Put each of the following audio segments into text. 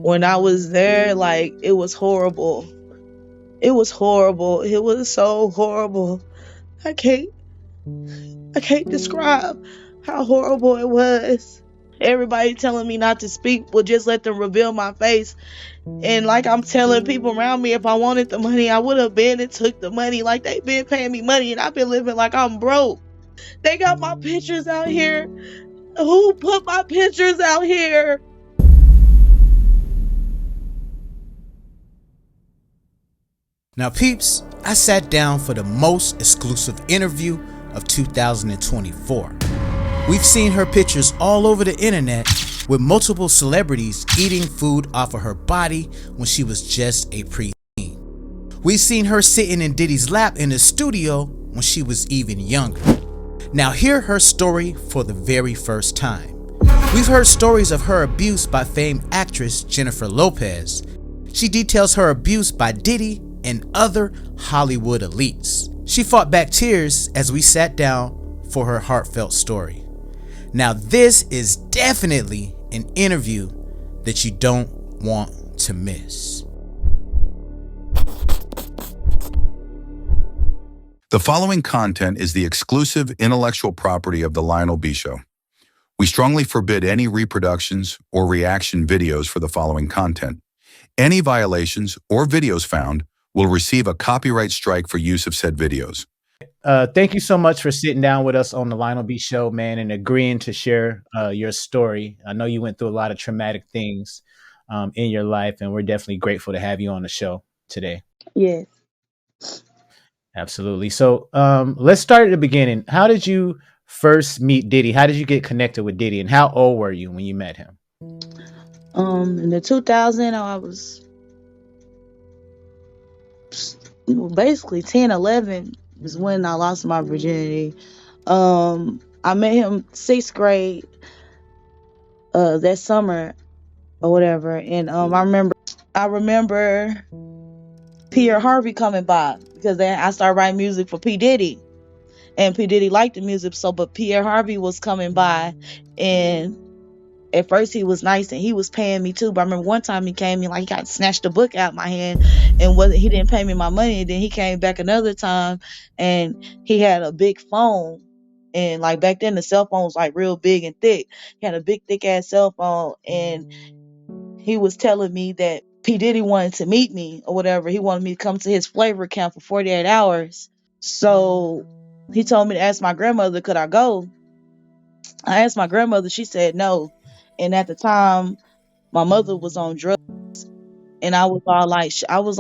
when I was there, like, it was horrible. It was horrible. It was so horrible. I can't describe how horrible it was. Everybody telling me not to speak would just let them reveal my face. And like I'm telling people around me, if I wanted the money, I would have been and took the money. Like, they've been paying me money and I've been living like I'm broke. They got my pictures out here. Who put my pictures out here? Now, peeps, I sat down for the most exclusive interview of 2024. We've seen her pictures all over the internet with multiple celebrities eating food off of her body when she was just a preteen. We've seen her sitting in Diddy's lap in the studio when she was even younger. Now, hear her story for the very first time. We've heard stories of her abuse by famed actress Jennifer Lopez. She details her abuse by Diddy and other Hollywood elites. She fought back tears as we sat down for her heartfelt story. Now, this is definitely an interview that you don't want to miss. The following content is the exclusive intellectual property of the Lionel B Show. We strongly forbid any reproductions or reaction videos for the following content. Any violations or videos found will receive a copyright strike for use of said videos. Thank you so much for sitting down with us on the Lionel B Show, man, and agreeing to share your story. I know you went through a lot of traumatic things in your life, and we're definitely grateful to have you on the show today. Yes. Absolutely. So let's start at the beginning. How did you first meet Diddy? How did you get connected with Diddy, and how old were you when you met him? In the 2000, I was basically 10, 11 is when I lost my virginity. I met him 6th grade that summer or whatever, and I remember Pierre Harvey coming by, because then I started writing music for P. Diddy, and P. Diddy liked the music, but Pierre Harvey was coming by, and at first he was nice and he was paying me too. But I remember one time he came in, like, he got snatched the book out of my hand, and he didn't pay me my money. And then he came back another time and he had a big phone, and like back then the cell phone was like real big and thick. He had a big thick ass cell phone, and he was telling me that P. Diddy wanted to meet me or whatever. He wanted me to come to his flavor camp for 48 hours. So he told me to ask my grandmother, could I go? I asked my grandmother, she said no. And at the time, my mother was on drugs, and I was all like, I was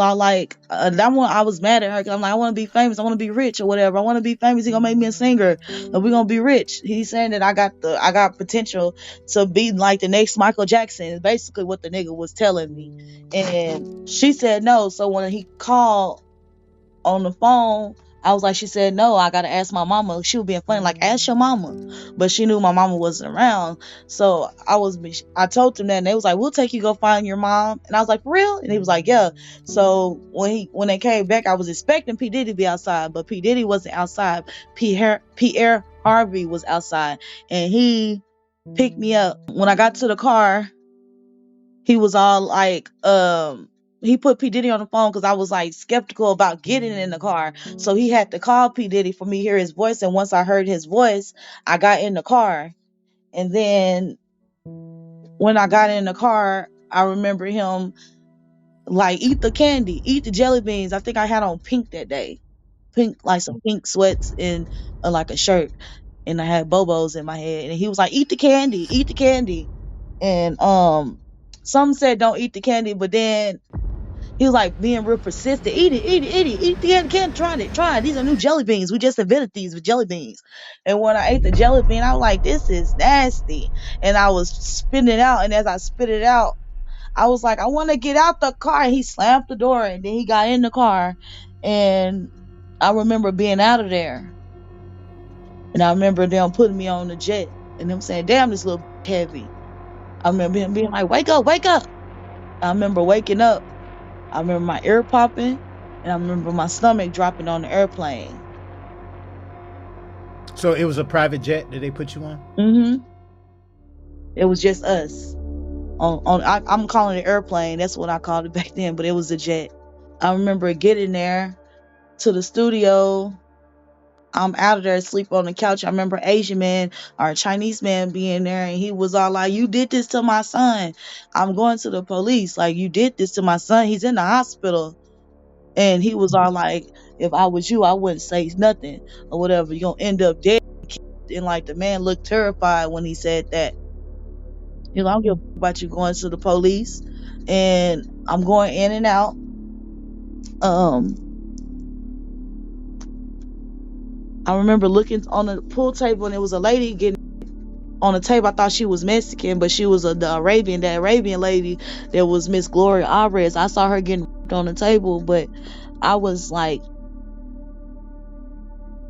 mad at her, because I'm like, I want to be famous, I want to be rich or whatever. I want to be famous. He gonna make me a singer, and we gonna be rich. He's saying that I got potential to be like the next Michael Jackson. Is basically what the nigga was telling me, and she said no. So when he called on the phone, I was like, she said no, I gotta ask my mama. She was being funny, like, ask your mama. But she knew my mama wasn't around. So I told them that, and they was like, we'll take you go find your mom. And I was like, for real? And he was like, yeah. So when they came back, I was expecting P. Diddy to be outside, but P. Diddy wasn't outside. Pierre Harvey was outside, and he picked me up. When I got to the car, he was all like, he put P. Diddy on the phone, because I was like skeptical about getting in the car. So he had to call P. Diddy for me to hear his voice. And once I heard his voice, I got in the car. And then when I got in the car, I remember him like, eat the candy, eat the jelly beans. I think I had on pink that day. Pink, like some pink sweats and like a shirt. And I had bobos in my head. And he was like, eat the candy, eat the candy. And some said don't eat the candy, but then he was like being real persistent. Eat the candy, try it. These are new jelly beans. We just invented these with jelly beans. And when I ate the jelly bean, I was like, this is nasty. And I was spitting it out. And as I spit it out, I was like, I want to get out the car. And he slammed the door, and then he got in the car. And I remember being out of there. And I remember them putting me on the jet and them saying, damn, this little heavy. I remember him being like, wake up, wake up. I remember waking up. I remember my ear popping, and I remember my stomach dropping on the airplane. So it was a private jet that they put you on? Mm-hmm. It was just us. I'm calling it airplane. That's what I called it back then, but it was a jet. I remember getting there to the studio. I'm out of there, sleep on the couch. I remember Asian man or Chinese man being there, and he was all like, "You did this to my son. I'm going to the police. Like, you did this to my son. He's in the hospital." And he was all like, "If I was you, I wouldn't say nothing or whatever. You're gonna end up dead." And like the man looked terrified when he said that. You know, I don't give a about you going to the police. And I'm going in and out. Um, I remember looking on the pool table, and it was a lady getting on the table. I thought she was Mexican, but she was the Arabian lady that was Miss Gloria Alvarez. I saw her getting on the table, but I was like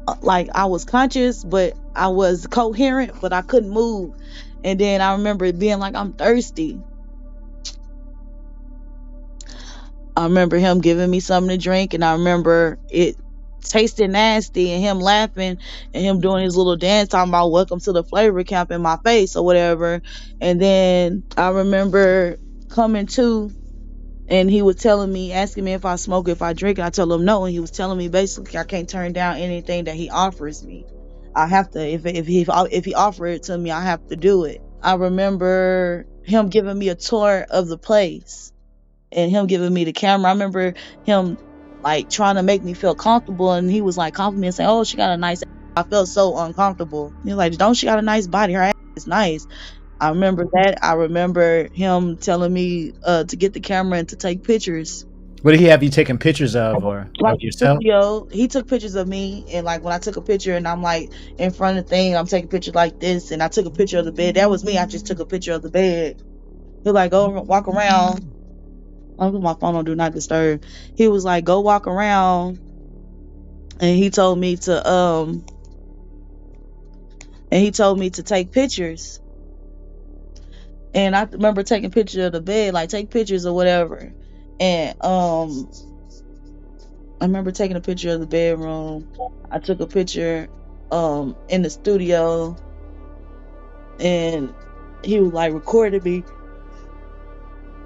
I was conscious, but I was coherent, but I couldn't move. And then I remember it being like, I'm thirsty. I remember him giving me something to drink, and I remember it tasting nasty, and him laughing, and him doing his little dance talking about welcome to the flavor camp in my face or whatever. And then I remember coming to, and he was telling me, asking me if I smoke, if I drink, and I told him no, and he was telling me basically I can't turn down anything that he offers me. I have to, if he offered it to me, I have to do it. I remember him giving me a tour of the place and him giving me the camera. I remember him like trying to make me feel comfortable, and he was like complimenting, saying, "Oh, she got a nice." I felt so uncomfortable. He was like, "Don't she got a nice body? Her ass is nice." I remember that. I remember him telling me to get the camera and to take pictures. What did he have you taking pictures of, or Like of the yourself? studio, he took pictures of me, and like when I took a picture and I'm like in front of the thing, I'm taking pictures like this, and I took a picture of the bed. That was me. I just took a picture of the bed. He was like, "Go walk around." I put my phone on do not disturb. He was like, "Go walk around," and he told me to take pictures. And I remember taking pictures of the bed, like take pictures or whatever. And I remember taking a picture of the bedroom. I took a picture in the studio, and he was like recording me.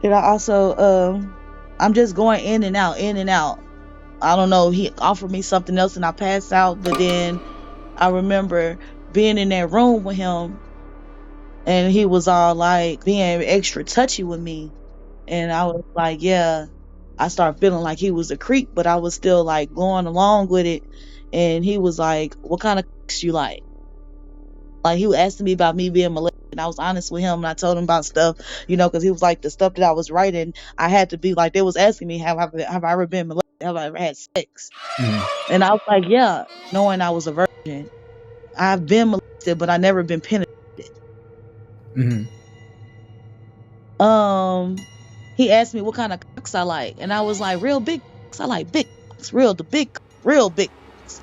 And I also I'm just going in and out, in and out. I don't know, he offered me something else and I passed out, but then I remember being in that room with him, and he was all like being extra touchy with me. And I was like, yeah. I started feeling like he was a creep, but I was still like going along with it. And he was like, "What kind of you like?" Like he was asking me about me being molested, and I was honest with him, and I told him about stuff, because he was like the stuff that I was writing. I had to be like, they was asking me, have I ever been molested? Have I ever had sex? Mm-hmm. And I was like, yeah, knowing I was a virgin. I've been molested, but I never been penetrated. Mm-hmm. He asked me what kind of cocks I like, and I was like, real big cocks. I like big cocks, real big cocks.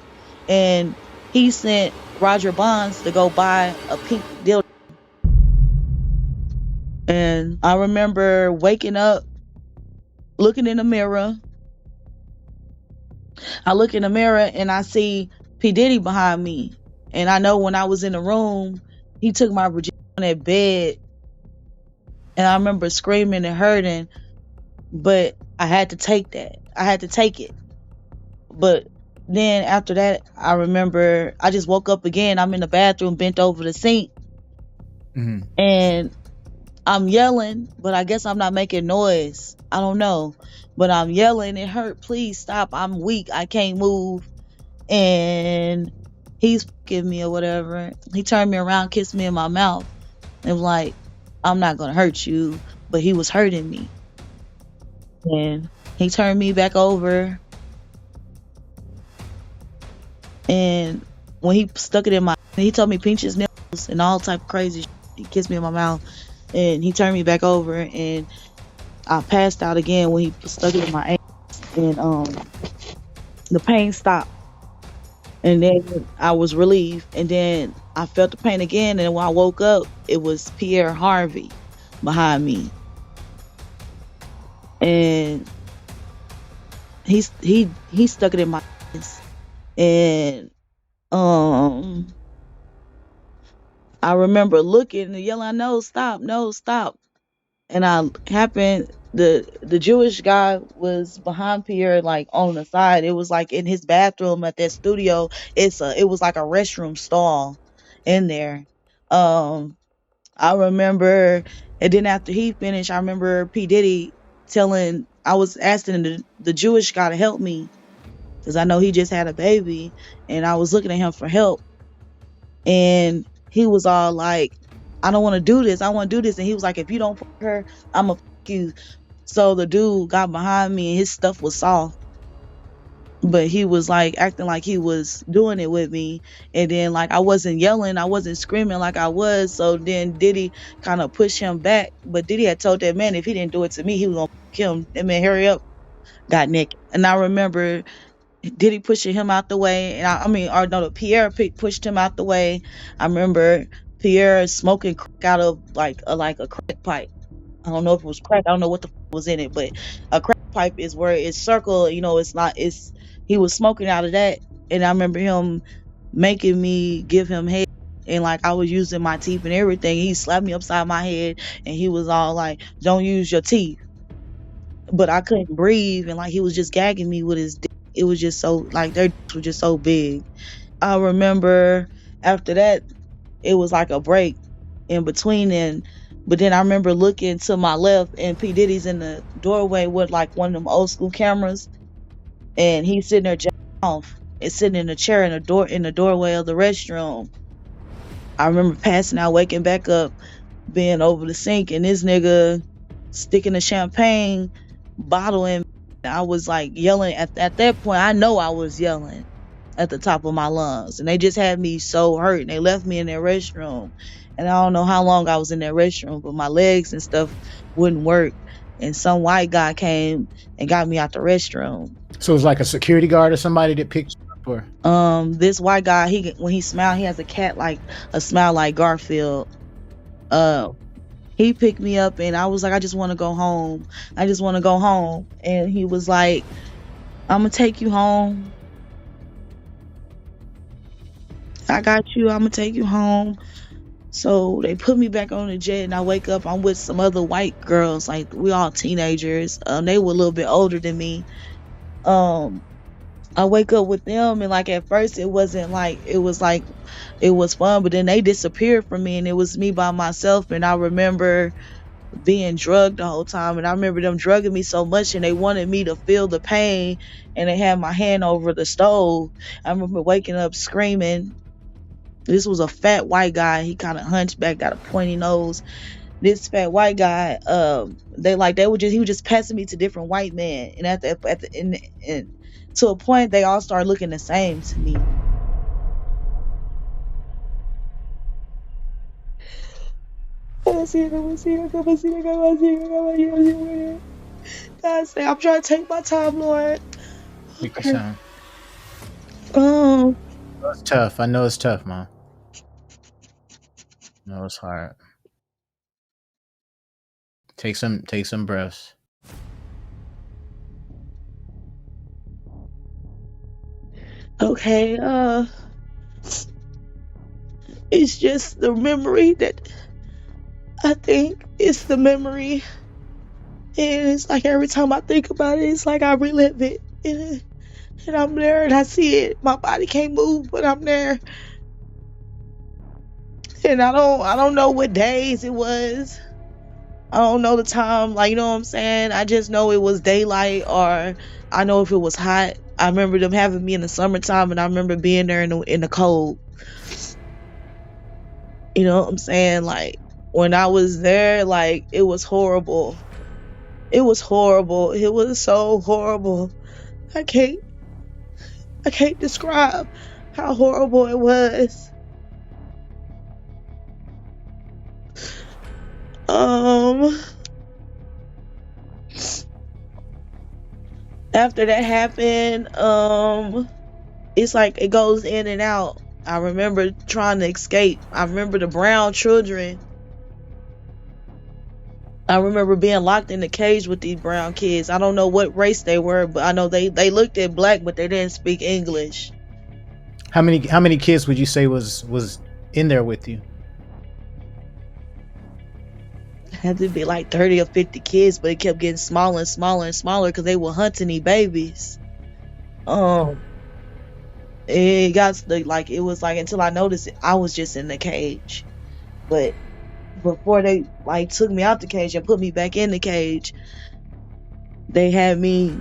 And he sent Roger Bonds to go buy a pink dildo. And I remember waking up, looking in the mirror. I look in the mirror and I see P. Diddy behind me. And I know when I was in the room, he took my virginity on that bed. And I remember screaming and hurting, but I had to take that. I had to take it. But then after that, I remember I just woke up again. I'm in the bathroom, bent over the sink. Mm-hmm. And I'm yelling, but I guess I'm not making noise. I don't know. But I'm yelling, "It hurt. Please stop. I'm weak. I can't move." And he's giving me or whatever. He turned me around, kissed me in my mouth, and was like, "I'm not going to hurt you." But he was hurting me. And he turned me back over. And when he stuck it in he told me pinch his nipples and all type of crazy shit. He kissed me in my mouth. And he turned me back over, and I passed out again when he stuck it in my ass. And the pain stopped. And then I was relieved. And then I felt the pain again. And when I woke up, it was Pierre Harvey behind me. And he stuck it in my ass. And I remember looking and yelling, "No, stop, no, stop." and I happened the Jewish guy was behind Pierre, like on the side. It was like in his bathroom at that studio. It was like a restroom stall in there. Um, I remember, and then after he finished, I remember P Diddy telling, I was asking the Jewish guy to help me because I know he just had a baby, and I was looking at him for help, and he was all like, I don't want to do this. I want to do this. And he was like, if you don't fuck her, I'm going to fuck you. So the dude got behind me and his stuff was soft. But he was like acting like he was doing it with me. And then like I wasn't yelling, I wasn't screaming like I was. So then Diddy kind of pushed him back. But Diddy had told that man if he didn't do it to me, he was gonna kill him. That man, hurry up, got naked. And I remember Diddy pushing him out the way, and I mean, or no, Pierre pushed him out the way. I remember Pierre smoking crack out of like a crack pipe. I don't know if it was crack. I don't know what the was in it, but a crack pipe is where it's circle. You know, it's not. It's he was smoking out of that, and I remember him making me give him head. And like I was using my teeth and everything. He slapped me upside my head and he was all like, don't use your teeth. But I couldn't breathe and like he was just gagging me with his dick. It was just so like their dicks were just so big. I remember after that it was like a break in between, and but then I remember looking to my left and P Diddy's in the doorway with like one of them old school cameras, and he's sitting there jacking off and sitting in a chair in the doorway of the restroom. I remember passing out, waking back up, being over the sink, and this nigga sticking a champagne bottle in. I was like yelling at that point. I know I was yelling at the top of my lungs, and they just had me so hurt. And they left me in their restroom, and I don't know how long I was in that restroom, but my legs and stuff wouldn't work. And some white guy came and got me out the restroom. So it was like a security guard or somebody that picked you up, or This white guy, when he smiled, he has a cat like a smile like Garfield. He picked me up and I was like, I just want to go home. I just want to go home. And he was like, I'm gonna take you home. I got you. I'm gonna take you home. So they put me back on the jet and I wake up. I'm with some other white girls, like we all teenagers. They were a little bit older than me. I wake up with them and like at first it wasn't like it was fun, but then they disappeared from me and it was me by myself. And I remember being drugged the whole time, and I remember them drugging me so much and they wanted me to feel the pain, and they had my hand over the stove. I remember waking up screaming. This was a fat white guy. He kind of hunchback, got a pointy nose. This fat white guy, he was just passing me to different white men, and and to a point they all started looking the same to me. God say, I'm trying to take my time, Lord. take your time. Um, It's tough. I know it's tough, Mom. No, it's hard. Take some breaths. okay, it's just the memory that I think it's the memory, and it's like every time I think about it, it's like I relive it, and I'm there and I see it. My body can't move, but I'm there, and I don't know what days it was. I don't know the time, like you know what I'm saying. I just know it was daylight, or I know if it was hot. I remember them having me in the summertime, and I remember being there in the cold. You know what I'm saying? Like when I was there, like it was horrible. It was horrible. It was so horrible. I can't describe how horrible it was. After that happened, it's like it goes in and out. I remember trying to escape. I remember the brown children. I remember being locked in the cage with these brown kids. I don't know what race they were, but I know they looked at black, but they didn't speak English. How many kids would you say was in there with you? Had to be like 30 or 50 kids, but it kept getting smaller and smaller and smaller because they were hunting these babies. Um, it got like it was like until I noticed I was just in the cage. But before they like took me out the cage and put me back in the cage, they had me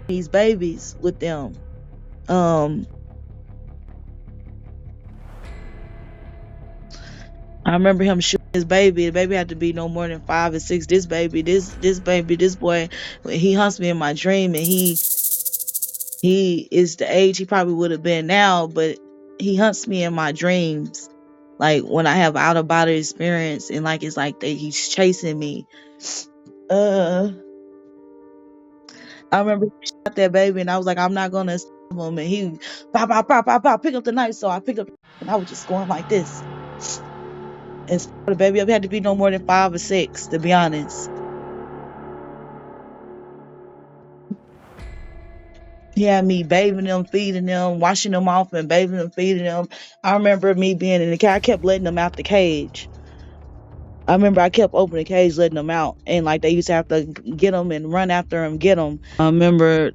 these babies with them. Um, I remember him shooting his baby. The baby had to be no more than 5 or 6. This baby, this boy, he hunts me in my dream, and he is the age he probably would have been now, but he hunts me in my dreams. Like when I have out of body experience, and like it's like he's chasing me. I remember he shot that baby, and I was like, I'm not gonna stop him. And he pop, pop, pop, pop, pop, pick up the knife. So I picked up, and I was just going like this. And so the baby up had to be no more than 5 or 6, to be honest. He had me bathing them, feeding them, washing them off, and bathing them, feeding them. I remember me being in the cage. I kept letting them out the cage. I remember I kept opening the cage, letting them out, and like they used to have to get them and run after them, get them. I remember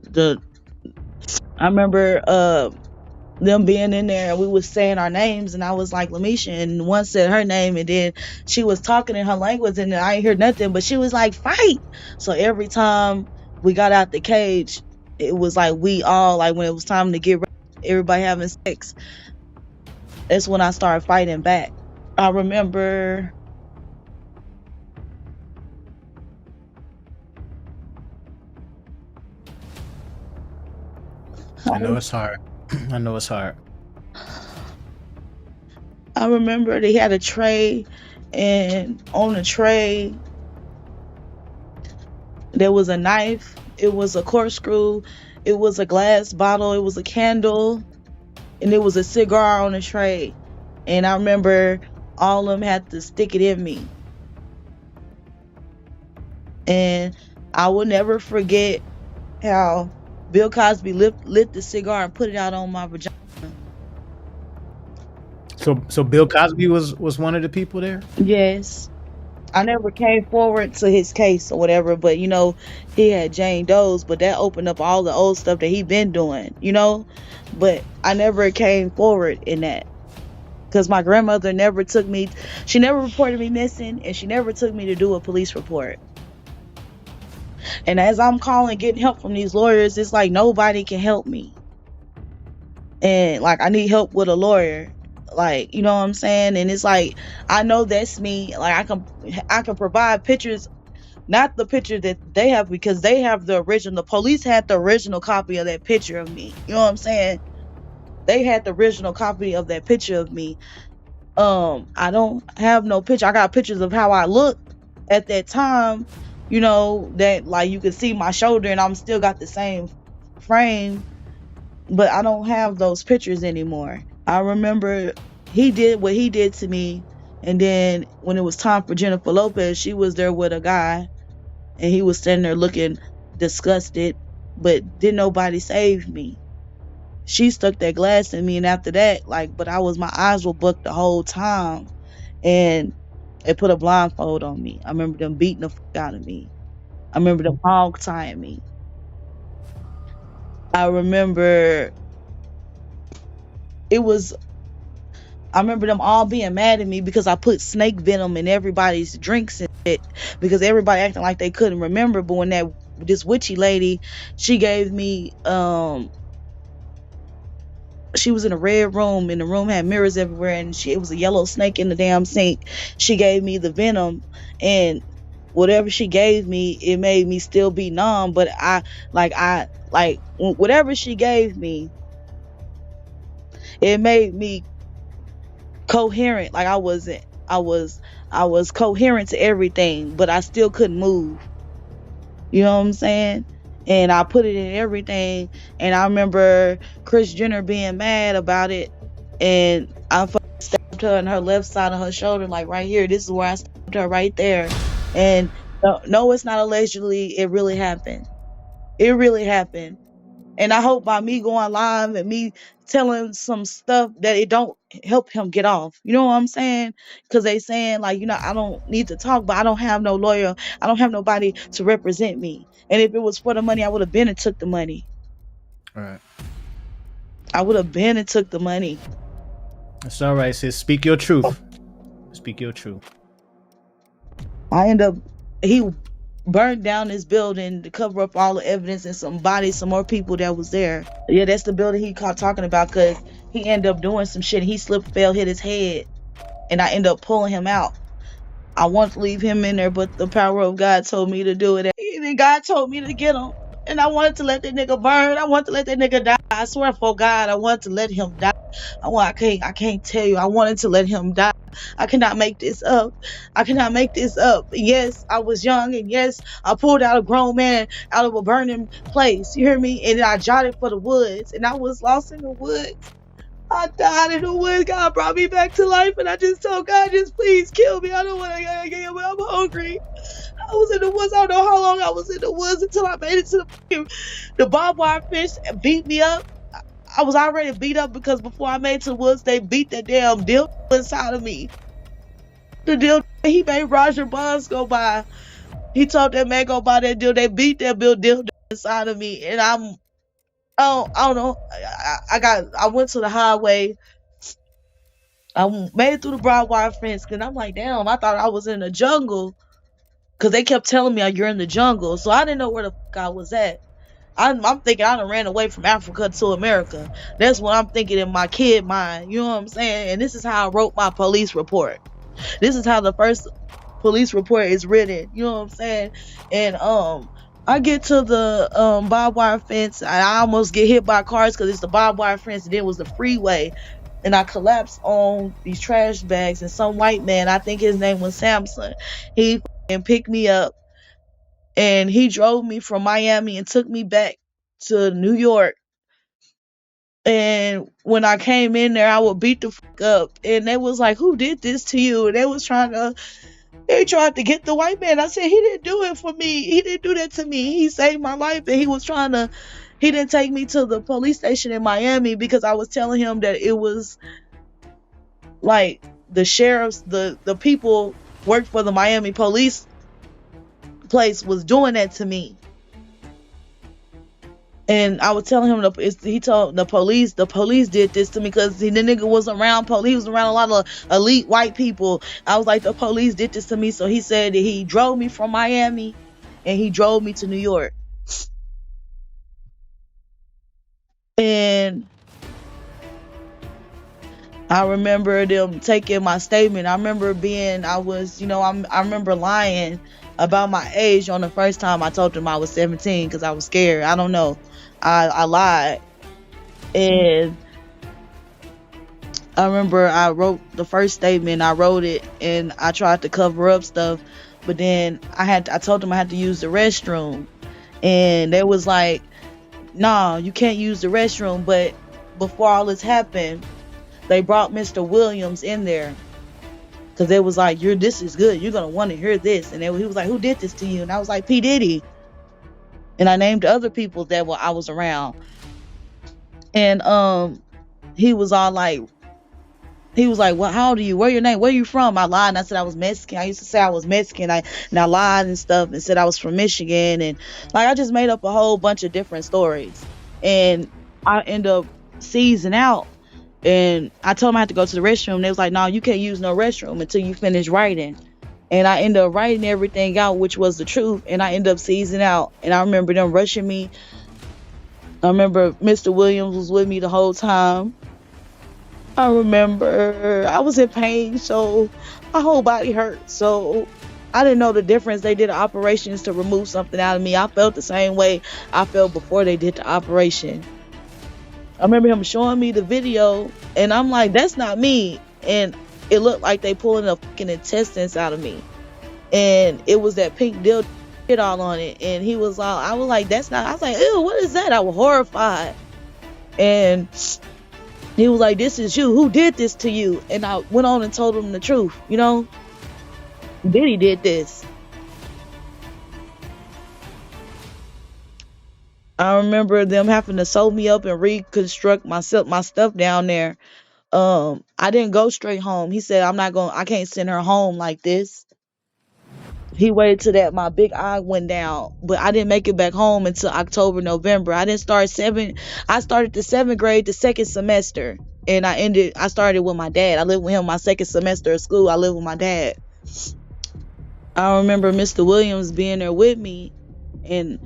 them being in there, and we was saying our names, and I was like Lamesha, and one said her name, and then she was talking in her language, and I ain't hear nothing, but she was like, fight. So every time we got out the cage, it was like we all, like when it was time to get ready, everybody having sex, that's when I started fighting back. I remember I know it's hard. I know it's hard. I remember they had a tray, and on the tray there was a knife, it was a corkscrew, it was a glass bottle, it was a candle, and it was a cigar on the tray. And I remember all of them had to stick it in me. And I will never forget how Bill Cosby lit the cigar and put it out on my vagina. So Bill Cosby was one of the people there? Yes. I never came forward to his case or whatever, but he had Jane Doe's, but that opened up all the old stuff that he been doing, but I never came forward in that because my grandmother never took me, she never reported me missing, and she never took me to do a police report. And as I'm calling, getting help from these lawyers, it's like nobody can help me. And like I need help with a lawyer. Like, you know what I'm saying? And it's like, I know that's me. Like I can provide pictures, not the picture that they have, because they have the original. The police had the original copy of that picture of me. You know what I'm saying? They had the original copy of that picture of me. I don't have no picture. I got pictures of how I looked at that time, that like you could see my shoulder and I'm still got the same frame, but I don't have those pictures anymore. I remember he did what he did to me, and then when it was time for Jennifer Lopez, she was there with a guy, and he was standing there looking disgusted, but didn't nobody save me. She stuck that glass in me, and after that, my eyes were booked the whole time, and they put a blindfold on me. I remember them beating the fuck out of me. I remember them hog tying me. I remember I remember them all being mad at me because I put snake venom in everybody's drinks and shit, because everybody acting like they couldn't remember. But when this witchy lady, she gave me, she was in a red room, and the room had mirrors everywhere, and it was a yellow snake in the damn sink. She gave me the venom, and whatever she gave me, it made me still be numb. But whatever she gave me, it made me coherent. Like I was coherent to everything, but I still couldn't move. You know what I'm saying? And I put it in everything. And I remember Kris Jenner being mad about it, and I stabbed her in her left side of her shoulder, like right here. This is where I stabbed her, right there. And no, it's not allegedly. It really happened. It really happened. And I hope by me going live and me telling some stuff that it don't help him get off. You know what I'm saying? Because they saying like, I don't need to talk, but I don't have no lawyer. I don't have nobody to represent me. And if it was for the money, I would have been and took the money. All right. I would have been and took the money. It's all right, sis. Speak your truth. Speak your truth. I end up, he burned down this building to cover up all the evidence and some bodies, some more people that was there. Yeah, that's the building he caught talking about because he ended up doing some shit. He slipped, fell, hit his head, and I ended up pulling him out. I wanted to leave him in there, but the power of God told me to do it. And God told me to get him. And I wanted to let that nigga burn. I wanted to let that nigga die. I swear for God, I wanted to let him die. I can't tell you. I wanted to let him die. I cannot make this up. I cannot make this up. Yes, I was young, and yes, I pulled out a grown man out of a burning place. You hear me? And I jotted for the woods, and I was lost in the woods. I died in the woods. God brought me back to life, and I just told God, just please kill me. I don't want to get away. I'm hungry. I was in the woods. I don't know how long I was in the woods until I made it to the barbed wire fence and beat me up. I was already beat up because before I made it to the woods, they beat that damn deal inside of me. The deal, he made Roger Bonds go by. He told that man go buy that deal. They beat that deal inside of me, and I don't know. I went to the highway. I made it through the barbed wire fence, and I'm like, damn, I thought I was in the jungle. Because they kept telling me, oh, you're in the jungle. So I didn't know where the fuck I was at. I'm thinking I done ran away from Africa to America. That's what I'm thinking in my kid mind. You know what I'm saying? And this is how I wrote my police report. This is how the first police report is written. You know what I'm saying? And I get to the barbed wire fence. I almost get hit by cars because it's the barbed wire fence, and then it was the freeway. And I collapsed on these trash bags, and some white man, I think his name was Samson, he picked me up, and he drove me from Miami and took me back to New York. And when I came in there, I would beat the fuck up, and they was like, who did this to you? And they tried to get the white man. I said, he didn't do it for me. He didn't do that to me. He saved my life, and he didn't take me to the police station in Miami because I was telling him that it was like the sheriffs, the people worked for the Miami police place was doing that to me. And I was telling him, he told the police did this to me because the nigga was around police. He was around a lot of elite white people. I was like, the police did this to me. So he said that he drove me from Miami and he drove me to New York. And I remember them taking my statement. I remember I remember lying about my age on the first time I told them I was 17 because I was scared. I don't know. I lied. And I remember I wrote the first statement. I wrote it and I tried to cover up stuff. But then I told them I had to use the restroom. And they was like, nah, you can't use the restroom. But before all this happened, they brought Mr. Williams in there because they was like, this is good. You're going to want to hear this. And he was like, who did this to you? And I was like, P. Diddy. And I named other people that I was around. And he was like, well, how old are you? Where your name? Where you from? I lied and I said I was Mexican. I used to say I was Mexican. I lied and stuff and said I was from Michigan. And like, I just made up a whole bunch of different stories. And I ended up seizing out. And I told them I had to go to the restroom. They was like, no, you can't use no restroom until you finish writing. And I ended up writing everything out, which was the truth. And I ended up seizing out. And I remember them rushing me. I remember Mr. Williams was with me the whole time. I remember I was in pain, so my whole body hurt. So I didn't know the difference. They did operations to remove something out of me. I felt the same way I felt before they did the operation. I remember him showing me the video, and I'm like, that's not me. And it looked like they pulling the fucking intestines out of me. And it was that pink deal shit all on it. And he was all, I was like, that's not, I was like, ew, what is that? I was horrified. And he was like, this is you. Who did this to you? And I went on and told him the truth, Diddy did this. I remember them having to sew me up and reconstruct my stuff down there. I didn't go straight home. He said I can't send her home like this. He waited till that my big eye went down, but I didn't make it back home until October, November. I started the 7th grade, the second semester, and I started with my dad. I lived with him my second semester of school. I lived with my dad. I remember Mr. Williams being there with me, and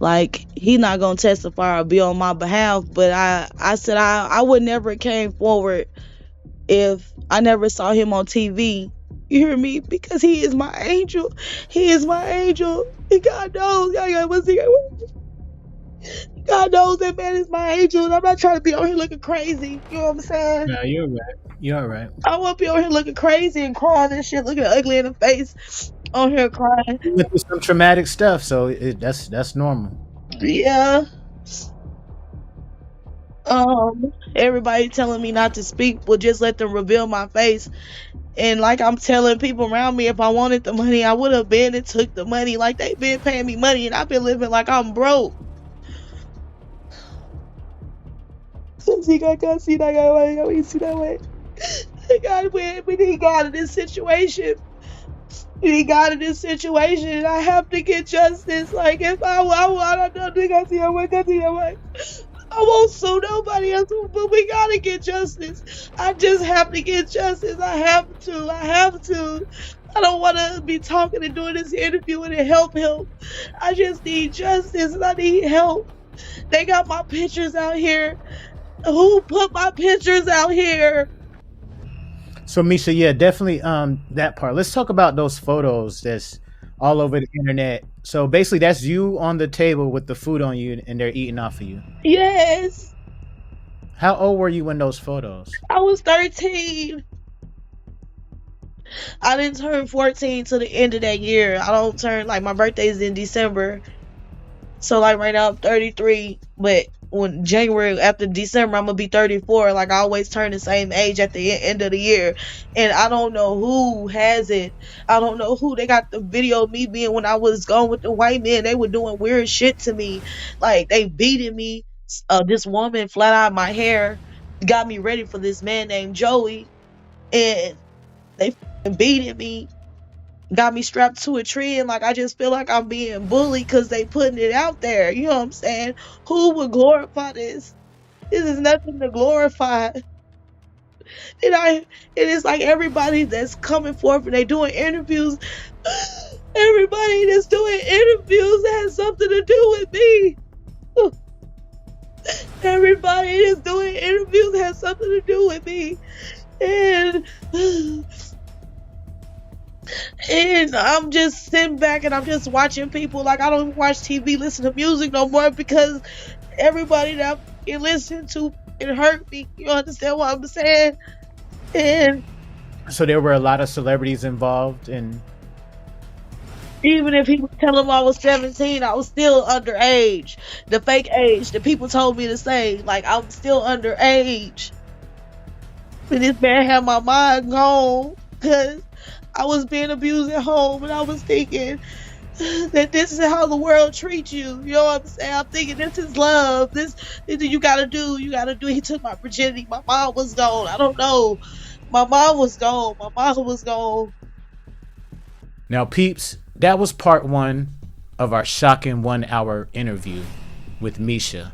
like he not gonna testify or be on my behalf, but I said I would never came forward if I never saw him on TV. You hear me? Because he is my angel. He is my angel. And God knows, God knows that man is my angel. And I'm not trying to be out here looking crazy. You know what I'm saying? No, you're right. You're all right. I won't be out here looking crazy and crying and shit, looking ugly in the face, on here crying. You went through some traumatic stuff, so that's normal. Yeah. Everybody telling me not to speak, will just let them reveal my face. And like I'm telling people around me, if I wanted the money, I would have been and took the money. Like they've been paying me money, and I've been living like I'm broke. See that guy, see that guy, see that way. God, when he got in this situation, and I have to get justice. Like if I don't think I see that way. I won't sue nobody else, but we gotta get justice. I just have to get justice. I have to. I don't want to be talking and doing this interview and help him. I just need justice and I need help. They got my pictures out here. Who put my pictures out here? So Misha, yeah, definitely that part. Let's talk about those photos that's all over the internet. So basically that's you on the table with the food on you and they're eating off of you. Yes. How old were you in those photos? I was 13. I didn't turn 14 till the end of that year. I don't turn, like, my birthday's in December. So like right now I'm 33, but when January after December I'm gonna be 34. Like I always turn the same age at the end of the year, and I don't know who has it. I don't know who. They got the video of me being when I was gone with the white men. They were doing weird shit to me, like they beating me. This woman flat out my hair, got me ready for this man named Joey, and they beating me. Got me strapped to a tree, and like I just feel like I'm being bullied because they putting it out there. You know what I'm saying? Who would glorify this? This is nothing to glorify. And it's like everybody that's coming forth and they doing interviews. Everybody that's doing interviews has something to do with me. Everybody that's doing interviews has something to do with me, and I'm just sitting back and I'm just watching people. Like I don't watch TV, listen to music no more because everybody that you listen to, it hurt me. You understand what I'm saying? And so there were a lot of celebrities involved, and even if he was telling me I was 17, I was still underage. The fake age that people told me to say, like I'm still underage. And this man had my mind gone because I was being abused at home, and I was thinking that this is how the world treats you. You know what I'm saying? I'm thinking this is love. This you gotta do. He took my virginity. My mom was gone. I don't know. My mom was gone. Now, peeps, that was part 1 of our shocking 1-hour interview with Misha,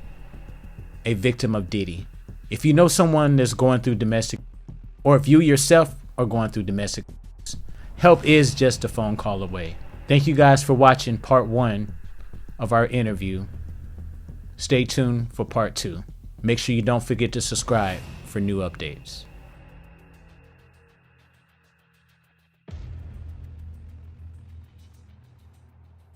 a victim of Diddy. If you know someone that's going through domestic, or if you yourself are going through domestic, help is just a phone call away. Thank you guys for watching part 1 of our interview. Stay tuned for part 2. Make sure you don't forget to subscribe for new updates.